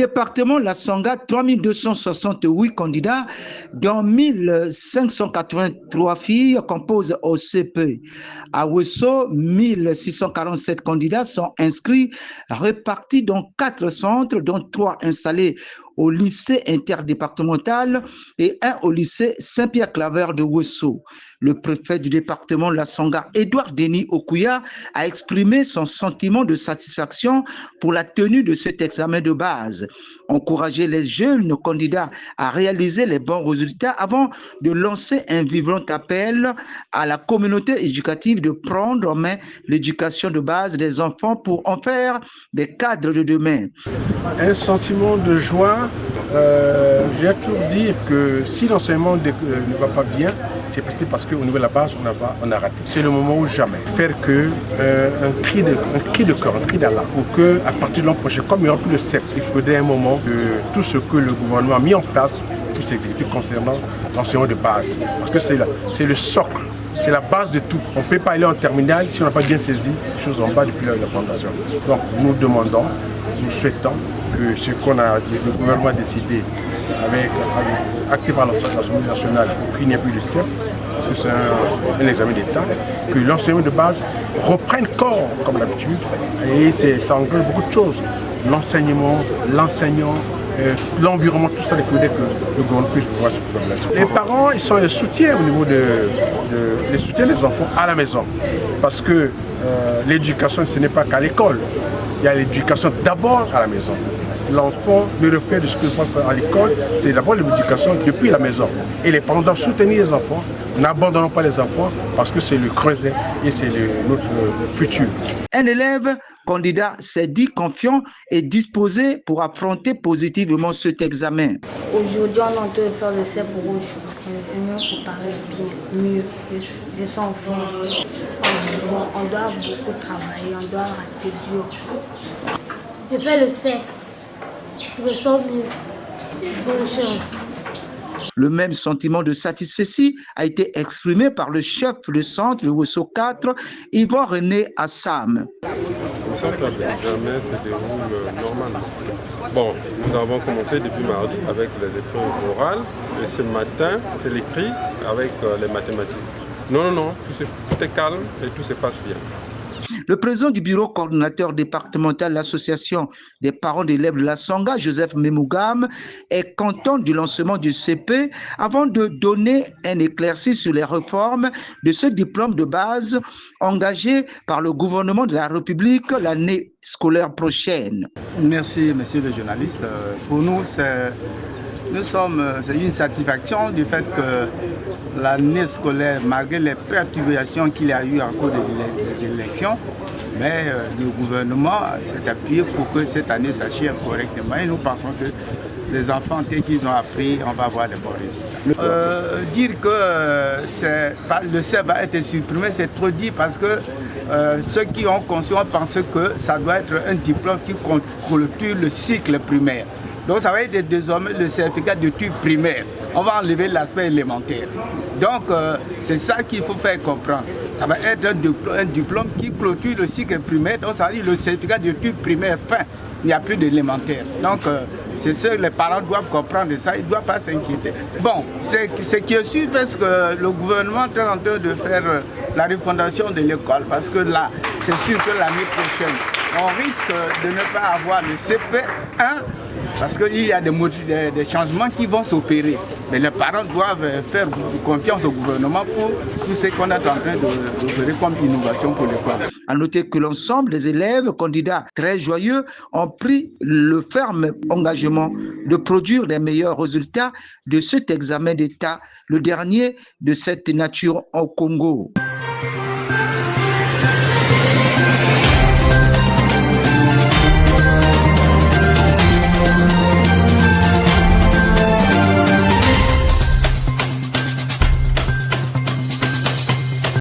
département La Sanga, 3268 candidats, dont 1583 filles composent au CP. À Wesso, 1647 candidats sont inscrits, répartis dans 4 centres, dont 3 installés au lycée interdépartemental et un au lycée Saint-Pierre-Claver de Wesso. Le préfet du département La Sanga, Edouard Denis Okuya, a exprimé son sentiment de satisfaction pour la tenue de cet examen de base. Encourager les jeunes candidats à réaliser les bons résultats avant de lancer un vibrant appel à la communauté éducative de prendre en main l'éducation de base des enfants pour en faire des cadres de demain. Un sentiment de joie. J'ai toujours dit que si l'enseignement ne va pas bien, c'est parce qu'au niveau de la base, on a raté. C'est le moment où jamais. Faire que un cri de cœur, un cri d'Allah, pour que à partir de l'an prochain, comme il n'y aura plus le CEP, il faudrait un moment que tout ce que le gouvernement a mis en place puisse s'exécuter concernant l'enseignement de base. Parce que c'est le socle. C'est la base de tout. On ne peut pas aller en terminale si on n'a pas bien saisi les choses en bas depuis la fondation. Donc nous demandons, nous souhaitons que ce qu'on a, le gouvernement a décidé, acté par l'Assemblée nationale, pour qu'il n'y ait plus de CEP, parce que c'est un examen d'État, que l'enseignement de base reprenne corps comme d'habitude. Et ça englobe beaucoup de choses. L'enseignement, l'enseignant, l'environnement, tout ça, il faudrait que le gouvernement puisse voir ce problème là-dessus. Les parents, ils sont les soutiens au niveau les soutiens des enfants à la maison. Parce que l'éducation, ce n'est pas qu'à l'école. Il y a l'éducation d'abord à la maison. L'enfant, le reflet de ce que passe à l'école, c'est d'abord l'éducation depuis la maison. Et les parents doivent soutenir les enfants. N'abandonnons pas les enfants parce que c'est le creuset et c'est notre futur. Un élève candidat s'est dit confiant et disposé pour affronter positivement cet examen. Aujourd'hui, on est en train de faire le CEP rouge. On est préparé bien, mieux. Je sens fort. On doit beaucoup travailler, on doit rester dur. Je fais le CEP. Je sens mieux. Bonne chance. Le même sentiment de satisfaction a été exprimé par le chef de centre de Wesso 4, Yvan René Assam. Le centre d'examen se déroule normalement. Bon, nous avons commencé depuis mardi avec les épreuves orales et ce matin, c'est l'écrit avec les mathématiques. Non, tout est calme et tout se passe bien. Le président du bureau coordinateur départemental de l'association des parents d'élèves de la Sanga, Joseph Memougam, est content du lancement du CP avant de donner un éclairci sur les réformes de ce diplôme de base engagé par le gouvernement de la République l'année scolaire prochaine. Merci, monsieur le journaliste. Pour nous, c'est une satisfaction du fait que l'année scolaire, malgré les perturbations qu'il y a eu en cours des élections, mais le gouvernement s'est appuyé pour que cette année s'achève correctement. Et nous pensons que les enfants, dès qu'ils ont appris, on va avoir de bons résultats. Dire que le CEP va être supprimé, c'est trop dit parce que ceux qui ont conscience pensent que ça doit être un diplôme qui clôture le cycle primaire. Donc ça va être désormais le certificat d'études primaires. On va enlever l'aspect élémentaire. Donc c'est ça qu'il faut faire comprendre. Ça va être un diplôme qui clôture le cycle primaire. Donc ça veut dire le certificat d'études primaires fin. Il n'y a plus d'élémentaire. Donc c'est ce que les parents doivent comprendre de ça. Ils ne doivent pas s'inquiéter. Bon, c'est qui est sûr parce que le gouvernement est en train de faire la refondation de l'école. Parce que là, c'est sûr que l'année prochaine, on risque de ne pas avoir le CP1 parce qu'il y a des changements qui vont s'opérer. Mais les parents doivent faire confiance au gouvernement pour tout ce qu'on est en train de faire comme innovation pour l'école. À noter que l'ensemble des élèves candidats très joyeux ont pris le ferme engagement de produire les meilleurs résultats de cet examen d'État, le dernier de cette nature au Congo.